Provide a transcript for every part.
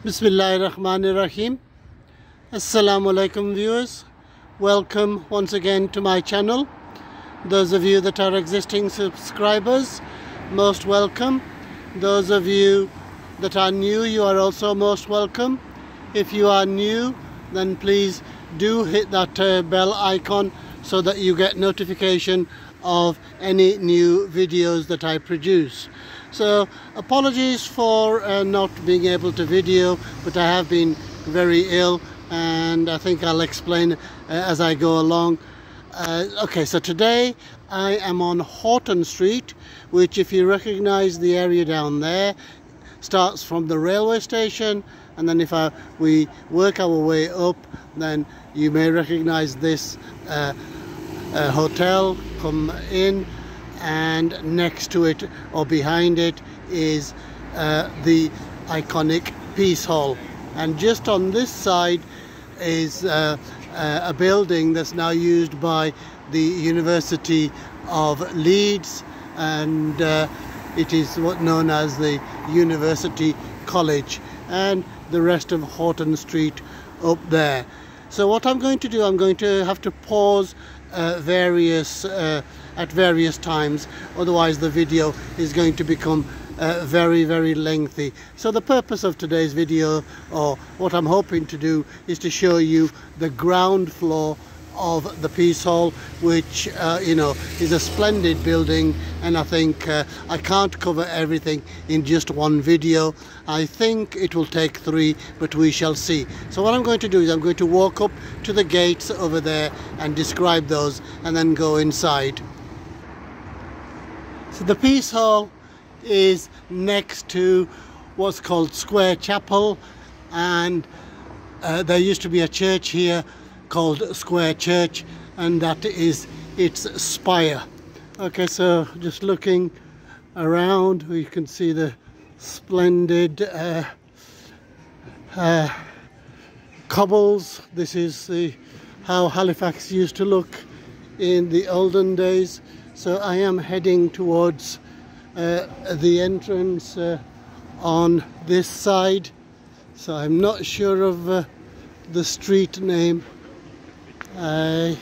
Bismillahirrahmanirrahim. Assalamu alaikum viewers. Welcome once again to my channel. Those of you that are existing subscribers, most welcome. Those of you that are new, you are also most welcome. If you are new, then please do hit that bell icon so that you get notification of any new videos that I produce. So apologies for not being able to video, but I have been very ill, and I think I'll explain as I go along. Okay, so today I am on Horton Street, which, if you recognize the area down there, starts from the railway station, and then if we work our way up, then you may recognize this hotel. Come in, and next to it or behind it is the iconic Piece Hall, and just on this side is a building that's now used by the University of Leeds, and it is what known as the University College, and the rest of Horton Street up there. So what I'm going to do, I'm going to have to pause at various times, otherwise the video is going to become very lengthy. So the purpose of today's video, or what I'm hoping to do, is to show you the ground floor of the Piece Hall, which is a splendid building, and I think I can't cover everything in just one video. I think it will take 3, but we shall see. So what I'm going to do is I'm going to walk up to the gates over there and describe those, and then go inside. So the Piece Hall is next to what's called Square Chapel, and there used to be a church here called Square Church, and that is its spire. Okay, so just looking around, you can see the splendid cobbles. This is how Halifax used to look in the olden days. So I am heading towards the entrance on this side, so I'm not sure of the street name. I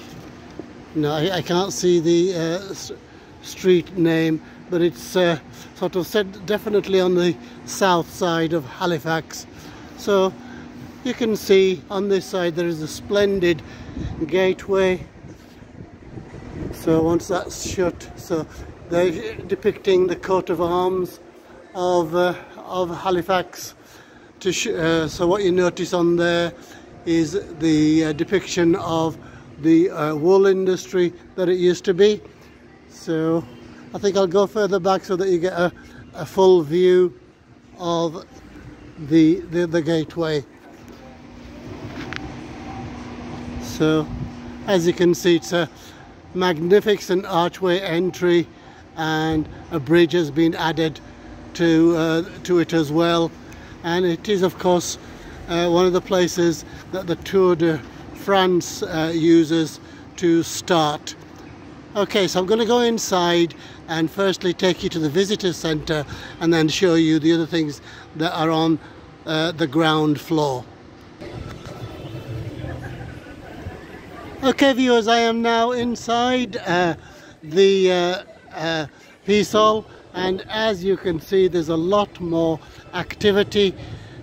can't see the street name, but it's sort of said definitely on the south side of Halifax. So you can see on this side there is a splendid gateway. So once that's shut, so they're depicting the coat of arms of Halifax. So what you notice on there is the depiction of the wool industry that it used to be. So I think I'll go further back so that you get a full view of the gateway. So as you can see, it's a magnificent archway entry, and a bridge has been added to it as well, and it is of course one of the places that the Tour de France uses to start. Okay, so I'm going to go inside and firstly take you to the visitor centre, and then show you the other things that are on the ground floor. Okay viewers, I am now inside the Piece Hall, and as you can see there's a lot more activity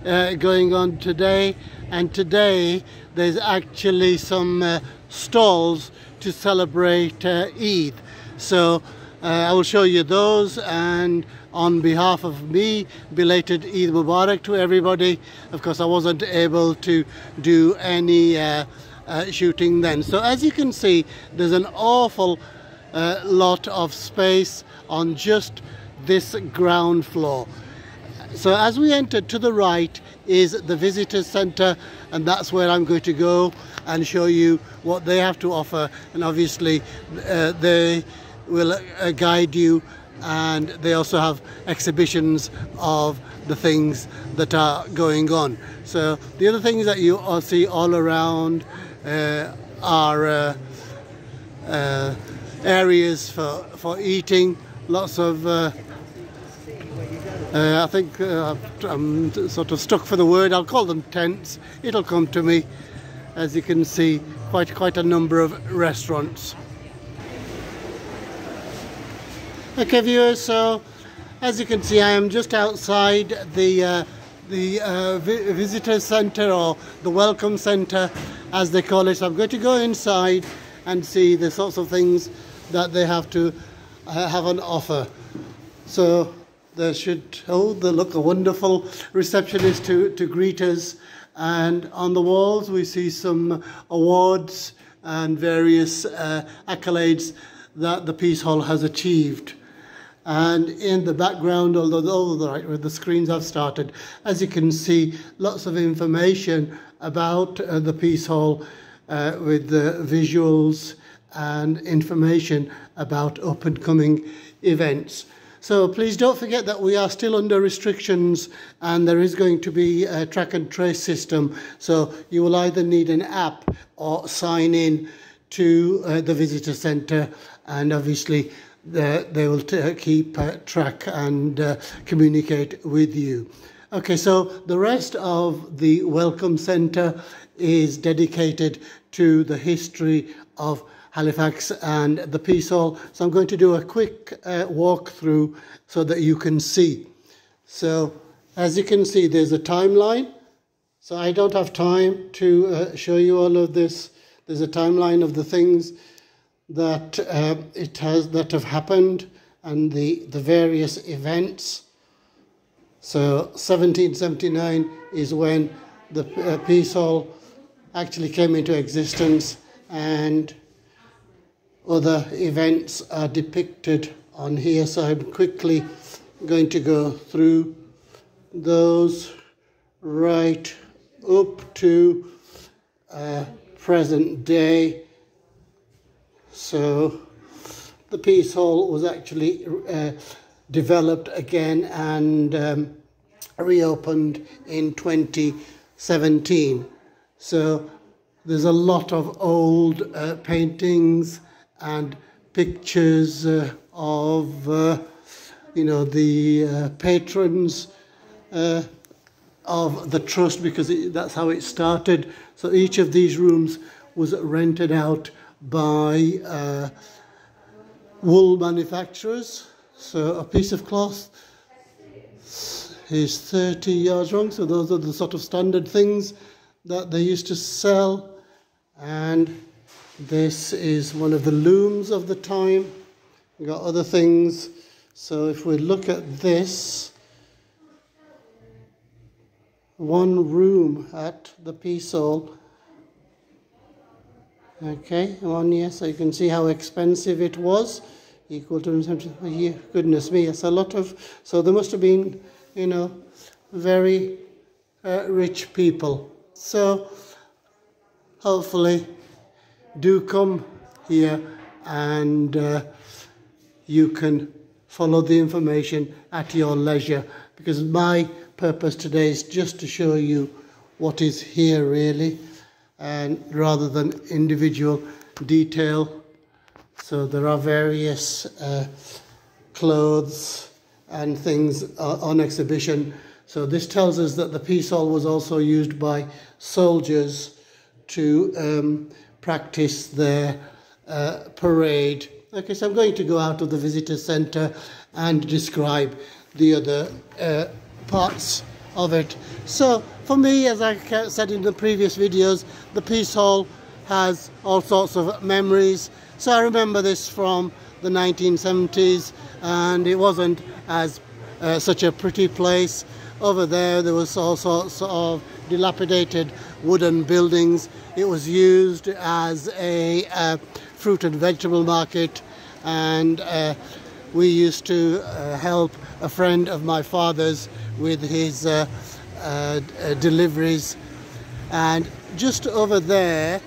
going on today, and today there's actually some stalls to celebrate Eid. So I will show you those, and on behalf of me, belated Eid Mubarak to everybody. Of course I wasn't able to do any shooting then. So as you can see, there's an awful lot of space on just this ground floor. So as we enter, to the right is the visitor center, and that's where I'm going to go and show you what they have to offer, and obviously they will guide you, and they also have exhibitions of the things that are going on. So the other things that you all see all around are areas for eating, lots of I think I'm sort of stuck for the word. I'll call them tents. It'll come to me. As you can see, quite a number of restaurants. Okay, viewers, so as you can see, I am just outside the visitor center, or the welcome center as they call it. So I'm going to go inside and see the sorts of things that they have to have on offer. So there should, oh, they look a wonderful receptionist to greet us, and on the walls we see some awards and various accolades that the Piece Hall has achieved. And in the background, although the screens have started, as you can see, lots of information about the Piece Hall with the visuals and information about up and coming events. So please don't forget that we are still under restrictions, and there is going to be a track and trace system. So you will either need an app or sign in to the visitor centre, and obviously they will keep track and communicate with you. Okay, so the rest of the Welcome Centre is dedicated to the history of Halifax and the Piece Hall. So I'm going to do a quick walk through so that you can see. So as you can see, there's a timeline. So I don't have time to show you all of this. There's a timeline of the things that that have happened and the various events. So 1779 is when the Piece Hall actually came into existence, and other events are depicted on here. So I'm quickly going to go through those right up to present day. So the Piece Hall was actually developed again and reopened in 2017. So there's a lot of old paintings and pictures of the patrons of the trust, because that's how it started. So each of these rooms was rented out by wool manufacturers. So a piece of cloth is 30 yards long. So those are the sort of standard things that they used to sell. And this is one of the looms of the time. We've got other things. So if we look at this, one room at the Piece Hall. Okay, yes, so you can see how expensive it was. Equal to, goodness me, it's a lot of, so there must have been, very rich people. So hopefully do come here, and you can follow the information at your leisure, because my purpose today is just to show you what is here really, and rather than individual detail. So there are various clothes and things on exhibition. So this tells us that the Piece Hall was also used by soldiers to practice their parade. Okay, so I'm going to go out of the visitor centre and describe the other parts of it. So for me, as I said in the previous videos, the Piece Hall has all sorts of memories. So I remember this from the 1970s, and it wasn't as such a pretty place. Over there was all sorts of dilapidated wooden buildings. It was used as a fruit and vegetable market, and we used to help a friend of my father's with his deliveries. And just over there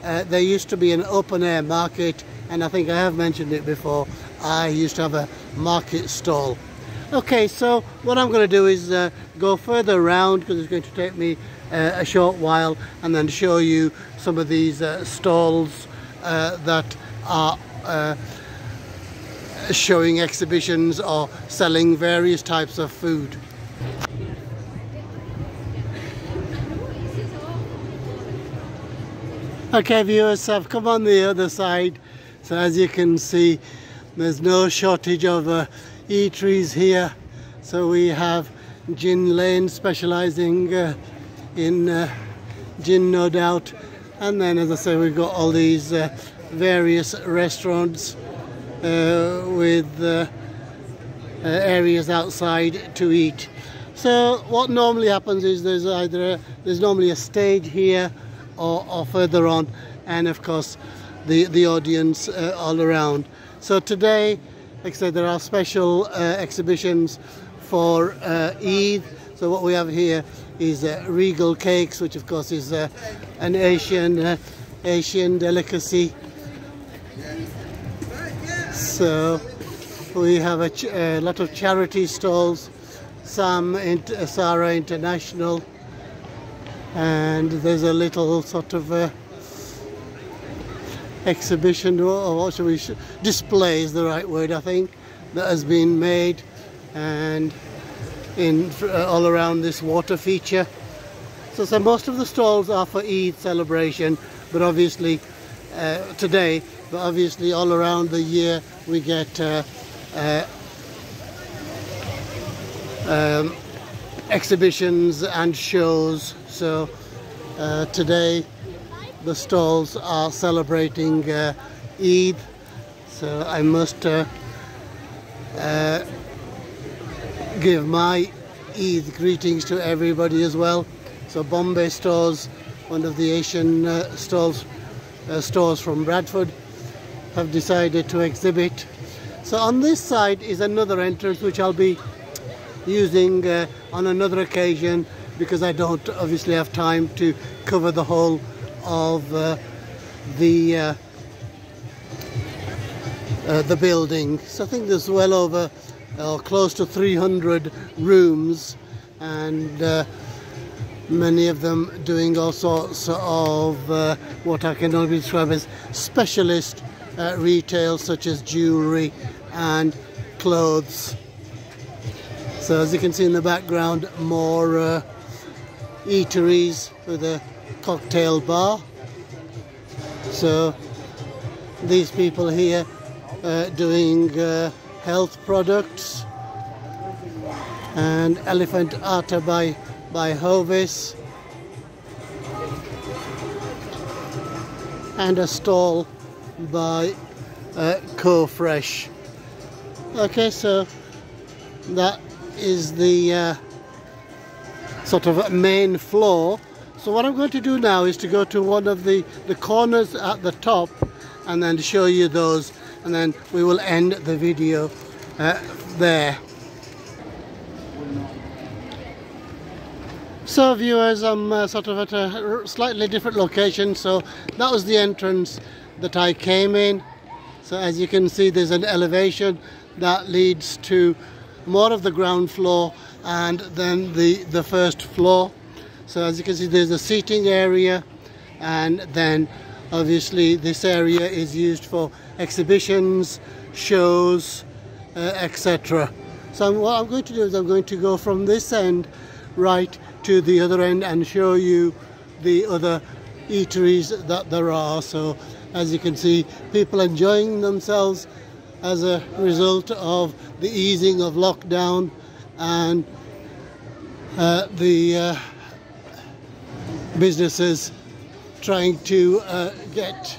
there used to be an open air market, and I think I have mentioned it before, I used to have a market stall. Okay, so what I'm going to do is go further around, because it's going to take me a short while, and then show you some of these stalls that are showing exhibitions or selling various types of food. Okay viewers, I've come on the other side, so as you can see there's no shortage of eateries here. So we have Gin Lane, specialising in gin, no doubt, and then as I say we've got all these various restaurants with areas outside to eat. So what normally happens is there's normally a stage here or further on, and of course the audience all around. So today, like I said, there are special exhibitions for Eid. So what we have here is regal cakes, which of course is an Asian delicacy. So we have a lot of charity stalls, Sarah International, and there's a little sort of exhibition, or what should we display is the right word, I think, that has been made, and in all around this water feature. So most of the stalls are for Eid celebration, but obviously today, but obviously all around the year we get exhibitions and shows. So today the stalls are celebrating Eid, so I must give my Eid greetings to everybody as well. So Bombay Stores, one of the Asian stores from Bradford, have decided to exhibit. So on this side is another entrance which I'll be using on another occasion, because I don't obviously have time to cover the whole of the building. So I think there's well over close to 300 rooms, and many of them doing all sorts of what I can only describe as specialist retail, such as jewellery and clothes. So as you can see in the background, more eateries with a cocktail bar. So these people here doing health products, and Elephant Atta by Hovis, and a stall by Co-Fresh. Okay, so that is the sort of main floor. So what I'm going to do now is to go to one of the corners at the top and then show you those, and then we will end the video there. So viewers, I'm sort of at a slightly different location. So that was the entrance that I came in. So as you can see, there's an elevation that leads to more of the ground floor and then the first floor. So as you can see, there's a seating area, and then obviously this area is used for exhibitions, shows, etc. So what I'm going to do is I'm going to go from this end right to the other end and show you the other eateries that there are. So as you can see, people enjoying themselves as a result of the easing of lockdown and the businesses trying to get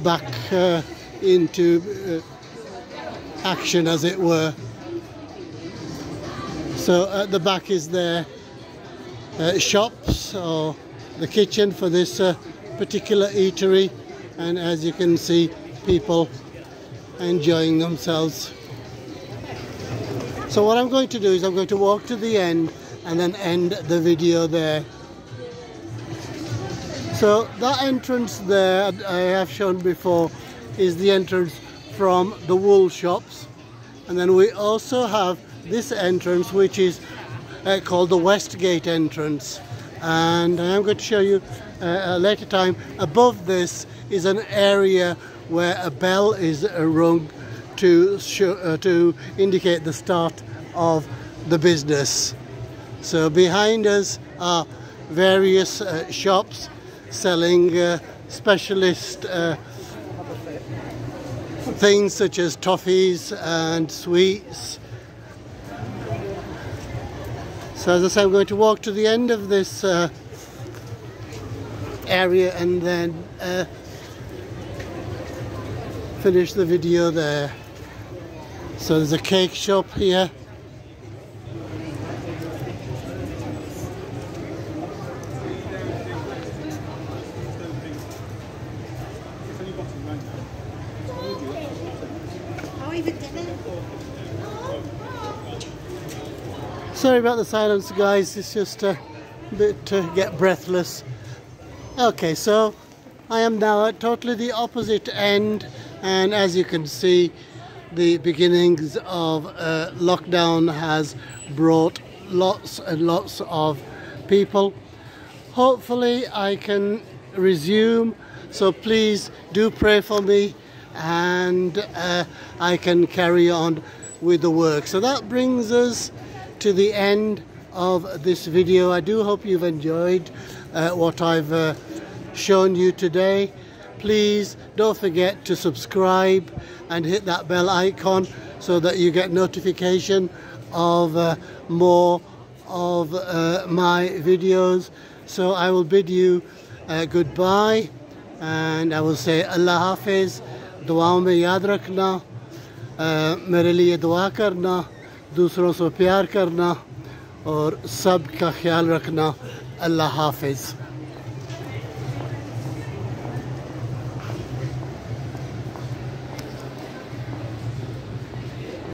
back into action, as it were. So at the back is their shops, or the kitchen for this particular eatery, and as you can see, people enjoying themselves. So what I'm going to do is I'm going to walk to the end and then end the video there. So that entrance there I have shown before is the entrance from the wool shops, and then we also have this entrance which is called the West Gate entrance, and I'm going to show you a later time. Above this is an area where a bell is rung to indicate the start of the business. So behind us are various shops selling specialist things such as toffees and sweets. So as I say, I'm going to walk to the end of this area and then finish the video there. So there's a cake shop here. Sorry about the silence, guys, it's just a bit to get breathless. Okay, so I am now at totally the opposite end, and as you can see, the beginnings of lockdown has brought lots and lots of people. Hopefully I can resume, so please do pray for me, and I can carry on with the work. So that brings us to the end of this video. I do hope you've enjoyed what I've shown you today. Please don't forget to subscribe and hit that bell icon so that you get notification of more of my videos. So I will bid you goodbye, and I will say Allah Hafiz, दुआओं में याद रखना, मेरे लिए दुआ करना, दूसरों से प्यार करना और सब का ख्याल रखना। अल्लाह हाफिज़।